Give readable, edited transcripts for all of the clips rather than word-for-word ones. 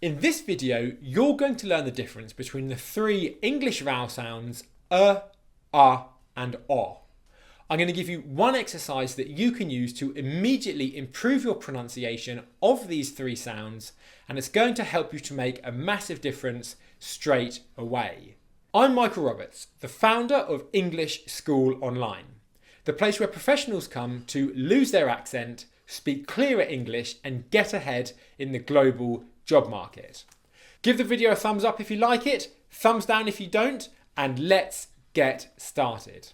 In this video, you're going to learn the difference between the three English vowel sounds and o. I'm going to give you one exercise that you can use to immediately improve your pronunciation of these three sounds, and it's going to help you to make a massive difference straight away. I'm Michael Roberts, the founder of English School Online, the place where professionals come to lose their accent, speak clearer English, and get ahead in the global job market. Give the video a thumbs up if you like it, thumbs down if you don't, and let's get started.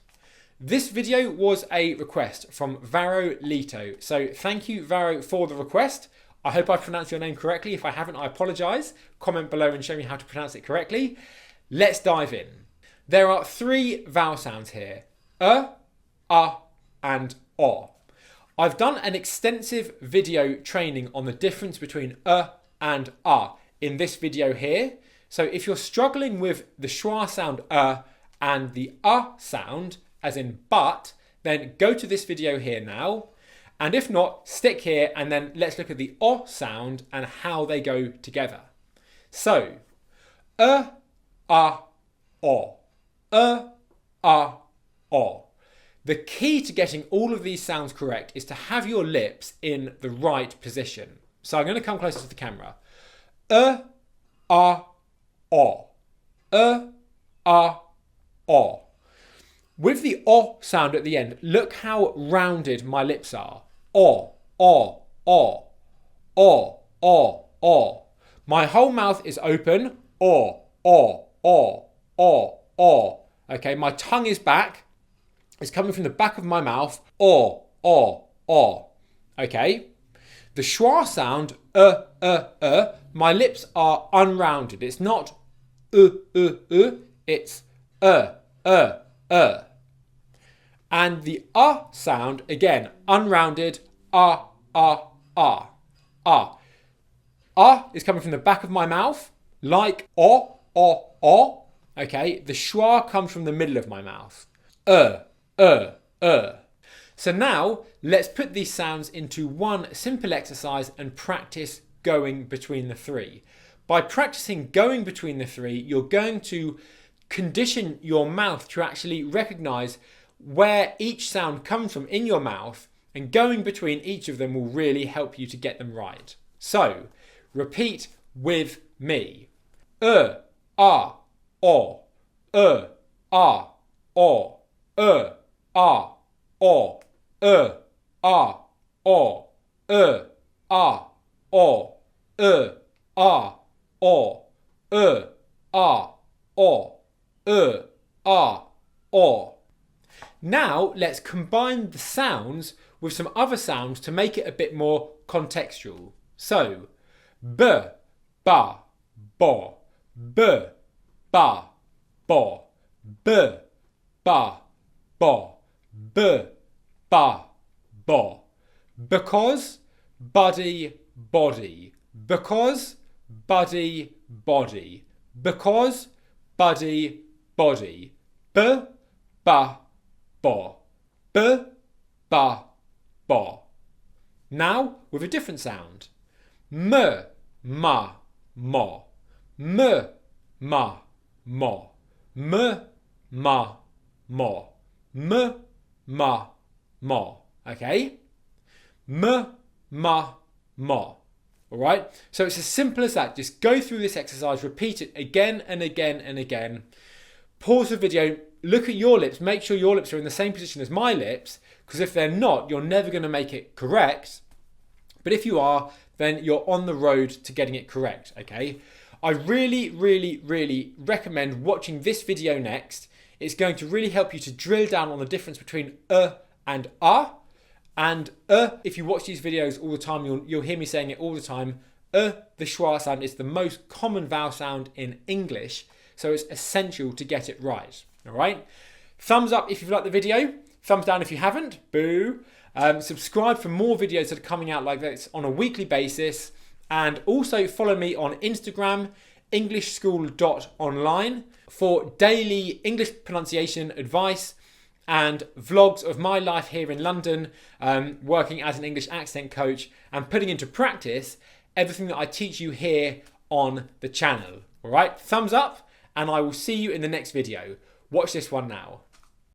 This video was a request from Varo Lito, so thank you Varo for the request. I hope I pronounced your name correctly. If I haven't, I apologise. Comment below and show me how to pronounce it correctly. Let's dive in. There are three vowel sounds here, and o. I've done an extensive video training on the difference between and in this video here. So if you're struggling with the schwa sound and the sound, as in but, then go to this video here now. And if not, stick here and then let's look at the o sound and how they go together. So, o. O. The key to getting all of these sounds correct is to have your lips in the right position. So I'm going to come closer to the camera. O. O. With the o sound at the end, look how rounded my lips are. O. My whole mouth is open. Okay, my tongue is back. It's coming from the back of my mouth. Okay. The schwa sound, my lips are unrounded. It's not it's And the sound, again, unrounded, is coming from the back of my mouth, like o. Okay, the schwa comes from the middle of my mouth. So now, let's put these sounds into one simple exercise and practice going between the three. By practicing going between the three, you're going to condition your mouth to actually recognize where each sound comes from in your mouth, and going between each of them will really help you to get them right. So, repeat with me. O. O. O. O. O. O. O. Now let's combine the sounds with some other sounds to make it a bit more contextual. So, b, ba, bo, b, ba, bo, b, ba, bo, b, ba, bo. Because, buddy, body. Because, buddy, body. Because, buddy, body. B, ba, bo. B, ba, bo. Now with a different sound. M, ma, mo. M, ma, mo. M, ma, mo. M, ma, mo. Okay? M, ma, mo. Alright? So it's as simple as that. Just go through this exercise, repeat it again and again and again. Pause the video, look at your lips, make sure your lips are in the same position as my lips, because if they're not, you're never going to make it correct. But if you are, then you're on the road to getting it correct, okay? I really recommend watching this video next. It's going to really help you to drill down on the difference between and And if you watch these videos all the time, you'll hear me saying it all the time. The schwa sound is the most common vowel sound in English, so it's essential to get it right. All right? Thumbs up if you've liked the video. Thumbs down if you haven't. Boo. Subscribe for more videos that are coming out like this on a weekly basis. And also follow me on Instagram, englishschool.online, for daily English pronunciation advice and vlogs of my life here in London, working as an English accent coach and putting into practice everything that I teach you here on the channel. All right, thumbs up, and I will see you in the next video. Watch this one now.